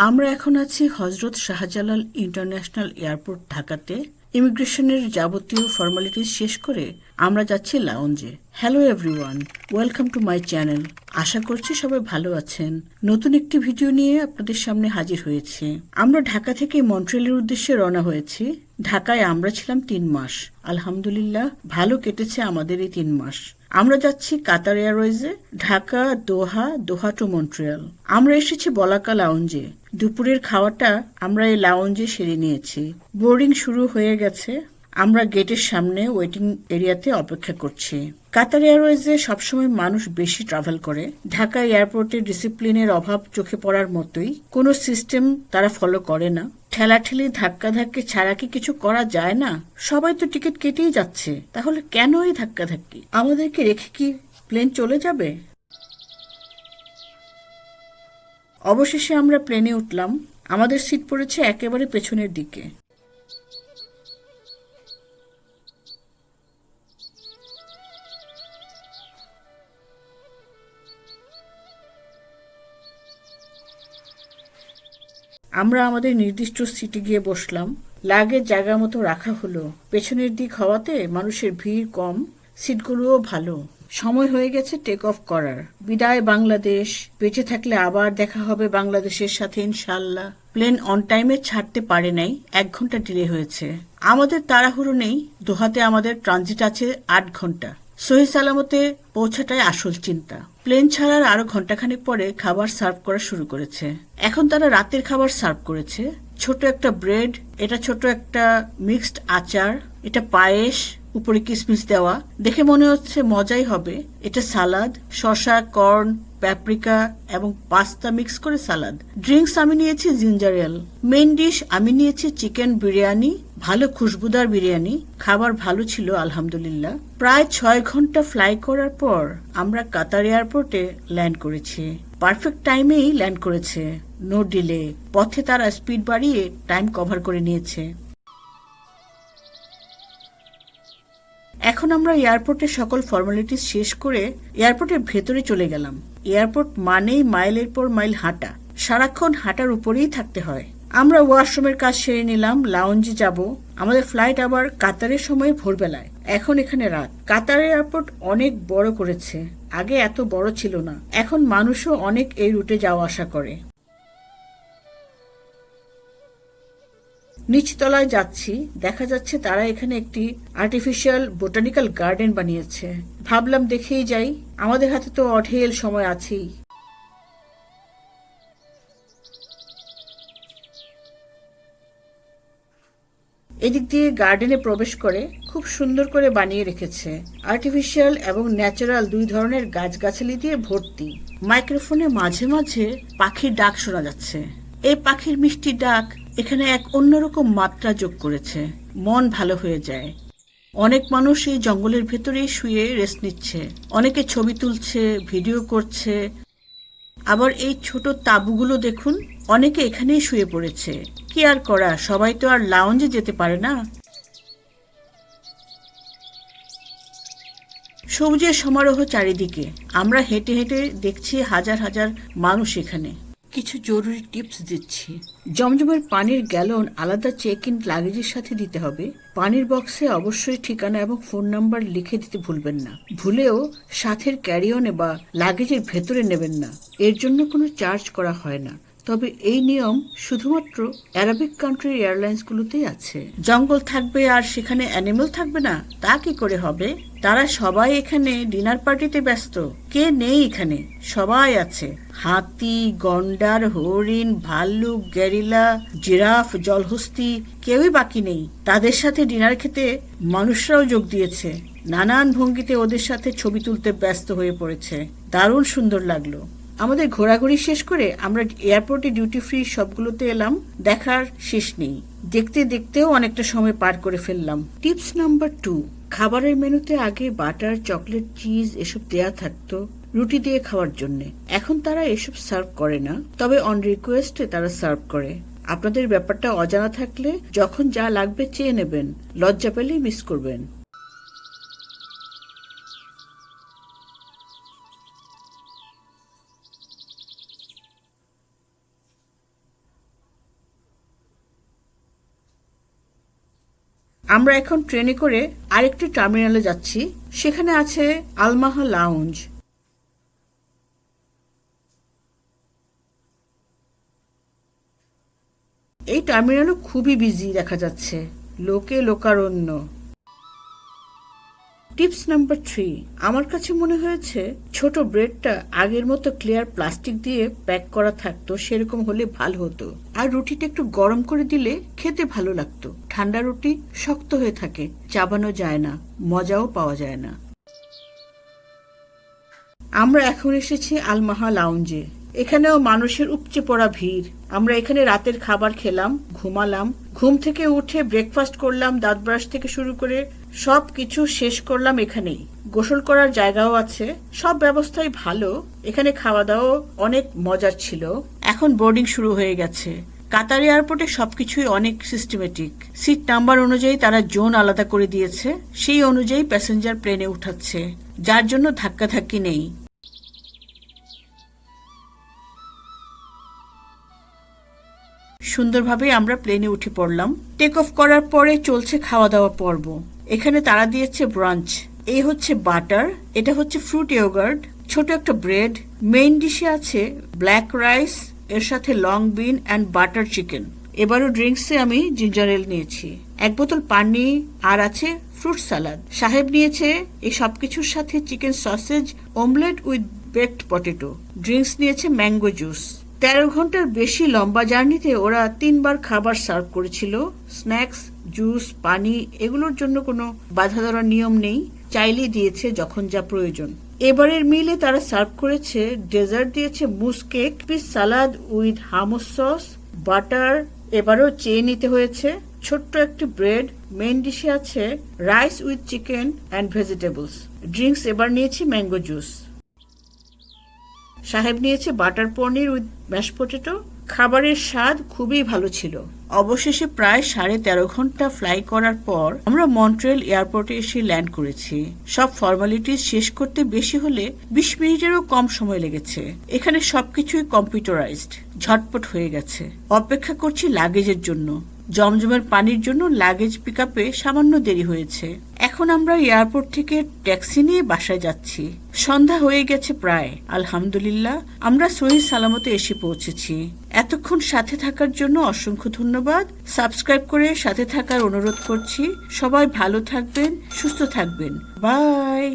আমরা এখন আছি হজরত শাহজালাল ইন্টারন্যাশনাল এয়ারপোর্ট ঢাকাতে। ইমিগ্রেশনের যাবতীয় ফর্মালিটিস শেষ করে আমরা যাচ্ছি লাউঞ্জে। Hello everyone, welcome to my channel. আশা করছি সবাই ভালো আছেন। নতুন একটি ভিডিও নিয়ে আপনাদের সামনে হাজির হয়েছি। আমরা ঢাকা থেকে মন্ট্রিয়ালের উদ্দেশ্যে রওনা হয়েছি। ঢাকায় আমরা ছিলাম 3 মাস। আলহামদুলিল্লাহ ভালো কেটেছে আমাদের এই 3 মাস। আমরা যাচ্ছি কাতার এয়ারওয়েজে, ঢাকা, দোহা, দোহা টু মন্ট্রিয়াল। আমরা এসেছি বলাকা লাউঞ্জে। দুপুরের খাওয়াটা আমরা এই লাউঞ্জে সেরে নিয়েছি। বোর্ডিং শুরু হয়ে গেছে। আমরা গেটের সামনে ওয়েটিং এরিয়াতে অপেক্ষা করছি। কাতার এয়ারওয়েজে সবসময় মানুষ বেশি ট্রাভেল করে। ঢাকা এয়ারপোর্টে ডিসিপ্লিনের অভাব চোখে পড়ার মতোই। কোনো সিস্টেম তারা ফলো করে না। ঠেলাঠেলি ধাক্কাধাক্কি ছাড়া কি কিছু করা যায় না? সবাই তো টিকিট কেটেই যাচ্ছে, তাহলে কেন এই ধাক্কাধাক্কি? আমাদেরকে রেখে কি প্লেন চলে যাবে? অবশেষে আমরা প্লেনে উঠলাম। আমাদের সিট পড়েছে একেবারে পেছনের দিকে। আমরা আমাদের নির্দিষ্ট সিটে গিয়ে বসলাম। লাগেজ জায়গা মতো রাখা হলো। পেছনের দিক হওয়াতে মানুষের ভিড় কম, সিটগুলোও ভালো। সময় হয়ে গেছে টেক অফ করার। বিদায় বাংলাদেশ। বেঁচে থাকলে আবার দেখা হবে বাংলাদেশের সাথে ইনশাআল্লাহ। প্লেন অন টাইমে ছাড়তে পারে নাই, 1 ঘন্টা ডিলে হয়েছে। আমাদের তাড়াহুড়ো নেই। দোহাতে আমাদের ট্রানজিট আছে 8 ঘন্টা। সহি সালামতে পৌঁছাটাই আসল চিন্তা। প্লেন ছাড়ার আরো ঘন্টাখানেক পরে খাবার সার্ভ করা শুরু করেছে। এখন তারা রাতের খাবার সার্ভ করেছে। ছোট একটা ব্রেড, এটা ছোট একটা মিক্সড আচার, এটা পায়েস, উপরে কিসমিস দেওয়া। দেখে মনে হচ্ছে মজাই হবে। এটা সালাদ, শসা, কর্ন, প্যাপ্রিকা এবং পাস্তা মিক্স করে সালাদ। ড্রিঙ্কস আমি নিয়েছি জিঞ্জার এল। মেইন ডিশ আমি নিয়েছি চিকেন বিরিয়ানি, ভালো খুশবুদার বিরিয়ানি। খাবার ভালো ছিল আলহামদুলিল্লাহ। প্রায় 6 ঘন্টা ফ্লাই করার পর আমরা কাতার এয়ারপোর্টে ল্যান্ড করেছি। পারফেক্ট টাইমেই ল্যান্ড করেছে, নো ডিলে। পথে তারা স্পিড বাড়িয়ে টাইম কভার করে নিয়েছে। এখন আমরা এয়ারপোর্টের সকল ফর্মালিটিস শেষ করে এয়ারপোর্টের ভেতরে চলে গেলাম। এয়ারপোর্ট মানেই মাইলের পর মাইল হাঁটা। সারাক্ষণ হাঁটার উপরেই থাকতে হয়। আমরা ওয়াশরুমের কাজ সেরে নিলাম, লাউঞ্জে যাব। আমাদের ফ্লাইট আবার কাতারের সময় ভোরবেলায়। এখন এখানে রাত। কাতার এয়ারপোর্ট অনেক বড় করেছে। আগে এত বড় ছিল না। এখন মানুষও অনেক এই রুটে যাওয়া আসা করে। নিচতলায় যাচ্ছি, দেখা যাচ্ছে তারা এখানে একটি আর্টিফিশিয়াল বোটানিক্যাল গার্ডেন বানিয়েছে। ভাবলাম দেখেই যাই, আমাদের হাতে তো অঢেল সময় আছেই। এদিক দিয়ে গার্ডেনে প্রবেশ করে খুব সুন্দর করে বানিয়ে রেখেছে। আর্টিফিশিয়াল এবং ন্যাচারাল 2 ধরনের গাছগাছালি দিয়ে ভর্তি। মাইক্রোফোনে মাঝে মাঝে পাখির ডাক শোনা যাচ্ছে। এই পাখির মিষ্টি ডাক এখানে এক অন্যরকম মাত্রা যোগ করেছে। মন ভালো হয়ে যায়। অনেক মানুষ এই জঙ্গলের ভেতরেই শুয়ে রেস্ট নিচ্ছে। অনেকে ছবি তুলছে, ভিডিও করছে। আবার এই ছোট তাঁবুগুলো দেখুন, অনেকে এখানেই শুয়ে পড়েছে। কি আর করা, সবাই তো আর লাউঞ্জে যেতে পারে না। সবুজের সমারোহ চারিদিকে। আমরা হেঁটে হেঁটে দেখছি হাজার হাজার মানুষ এখানে। কিছু জরুরি টিপস দিচ্ছি। জমজমের পানির গ্যালন আলাদা চেক ইন লাগেজের সাথে দিতে হবে। পানির বক্সে অবশ্যই ঠিকানা এবং ফোন নাম্বার লিখে দিতে ভুলবেন না। ভুলেও সাথের ক্যারিয়নে বা লাগেজের ভেতরে নেবেন না। এর জন্য কোনো চার্জ করা হয় না। তবে এই নিয়ম শুধুমাত্র আরবিক কান্ট্রি এয়ারলাইন্সগুলোতেই আছে। জঙ্গল থাকবে আর সেখানে অ্যানিমেল থাকবে না, তা কি করে হবে? তারা সবাই এখানে ডিনার পার্টিতে ব্যস্ত। কে নেই এখানে? সবাই আছে। হাতি, গন্ডার, হরিণ, ভাল্লুক, গেরিলা, জিরাফ, জলহস্তি, কেউই বাকি নেই। তাদের সাথে ডিনার খেতে মানুষরাও যোগ দিয়েছে। নানান ভঙ্গিতে ওদের সাথে ছবি তুলতে ব্যস্ত হয়ে পড়েছে। দারুণ সুন্দর লাগলো। আমাদের ঘোরাঘুরি শেষ করে আমরা এয়ারপোর্টে ডিউটি ফ্রি সবগুলোতে এলাম। দেখার শেষ নেই। দেখতে দেখতেও অনেকটা সময় পার করে ফেললাম। টিপস নাম্বার 2, খাবারের মেনুতে আগে বাটার, চকলেট, চিজ এসব দেয়া থাকতো রুটি দিয়ে খাওয়ার জন্য। এখন তারা এসব সার্ভ করে না, তবে অন রিকোয়েস্টে তারা সার্ভ করে। আপনাদের ব্যাপারটা অজানা থাকলে যখন যা লাগবে চেয়ে নেবেন, লজ্জা পেলে মিস করবেন। আমরা এখন ট্রেনে করে আরেকটি টার্মিনালে যাচ্ছি, সেখানে আছে আলমাহা লাউঞ্জ। এই টার্মিনালও খুবই বিজি দেখা যাচ্ছে, লোকে লোকারণ্য। টিপস নাম্বার 3, আমার কাছে মনে হয়েছে ছোট ব্রেডটা আগের মতো ক্লিয়ার প্লাস্টিক দিয়ে প্যাক করা থাকতো, সেরকম হলে ভালো হতো। আর রুটিটা একটু গরম করে দিলে খেতে ভালো লাগতো। ঠান্ডা রুটি শক্ত হয়ে থাকে, চাবানো যায় না, মজাও পাওয়া যায় না। আমরা এখন এসেছি আলমাহা লাউঞ্জে। এখানেও মানুষের উপচে পড়া ভিড়। আমরা এখানে রাতের খাবার খেলাম, ঘুমালাম, ঘুম থেকে উঠে ব্রেকফাস্ট করলাম, দাঁত ব্রাশ থেকে শুরু করে সবকিছু শেষ করলাম এখানেই। গোসল করার জায়গাও আছে, সব ব্যবস্থাই ভালো। এখানে খাওয়া দাওয়া অনেক মজার ছিল। এখন বোর্ডিং শুরু হয়ে গেছে। কাতার এয়ারপোর্টে সবকিছুই অনেক সিস্টেমেটিক। সিট নাম্বার অনুযায়ী তারা জোন আলাদা করে দিয়েছে, সেই অনুযায়ী প্যাসেঞ্জার প্লেনে উঠাচ্ছে, যার জন্য ধাক্কাধাক্কি নেই। সুন্দরভাবে আমরা প্লেনে উঠে পড়লাম। টেক অফ করার পরে চলছে খাওয়া দাওয়া পর্ব। এখানে তারা দিয়েছে ব্রাঞ্চ। এই হচ্ছে বাটার, এটা হচ্ছে ফ্রুট ইয়োগার্ট, ছোট একটা ব্রেড। মেইন ডিশে আছে ব্ল্যাক রাইস, এর সাথে long bin and butter chicken. এবারও ড্রিঙ্কসে আমি জিঞ্জার এল নিয়েছি, 1 বোতল পানি, আর আছে ফ্রুট সালাদ। সাহেব নিয়েছে এই সবকিছুর সাথে chicken sausage, omelette with baked potato. Drinks নিয়েছে ম্যাঙ্গো জুস। 13 ঘন্টার বেশি লম্বা জার্নিতে ওরা 3 বার খাবার সার্ভ করেছিল। স্ন্যাক্স, জুস, পানি, এগুলোর জন্য কোনো বাধা ধরার নিয়ম নেই, চাইলেই দিয়েছে যখন যা প্রয়োজন। এবারের মিলে তারা সার্ভ করেছে ডেজার্ট, দিয়েছে mousse cake, piece salad with hummus sauce, butter. এবারও চেয়ে নিতে হয়েছে। ছোট্ট একটি ব্রেড। মেইন ডিশে আছে rice with chicken and vegetables. Drinks এবার নিয়েছি ম্যাঙ্গো জুস। সাহেব নিয়েছে butter paneer with mash potato. খাবারের স্বাদ খুবই ভালো ছিল। অবশেষে প্রায় 13.5 ঘন্টা ফ্লাই করার পর আমরা মন্ট্রিয়াল এয়ারপোর্টে এসে ল্যান্ড করেছি। সব ফর্মালিটিস শেষ করতে বেশি হলে 20 মিনিটেরও কম সময় লেগেছে। এখানে সবকিছুই কম্পিউটারাইজড, ঝটপট হয়ে গেছে। অপেক্ষা করছি লাগেজের জন্য। জমজমের পানির জন্য লাগেজ পিক আপে সামান্য দেরি হয়েছে। এখন আমরা এয়ারপোর্ট থেকে ট্যাক্সি নিয়ে বাসায় যাচ্ছি। সন্ধ্যা হয়ে গেছে প্রায়। আলহামদুলিল্লাহ, আমরা সহি সালামতে এসে পৌঁছেছি। এতক্ষণ সাথে থাকার জন্য অসংখ্য ধন্যবাদ। সাবস্ক্রাইব করে সাথে থাকার অনুরোধ করছি। সবাই ভালো থাকবেন, সুস্থ থাকবেন। বাই।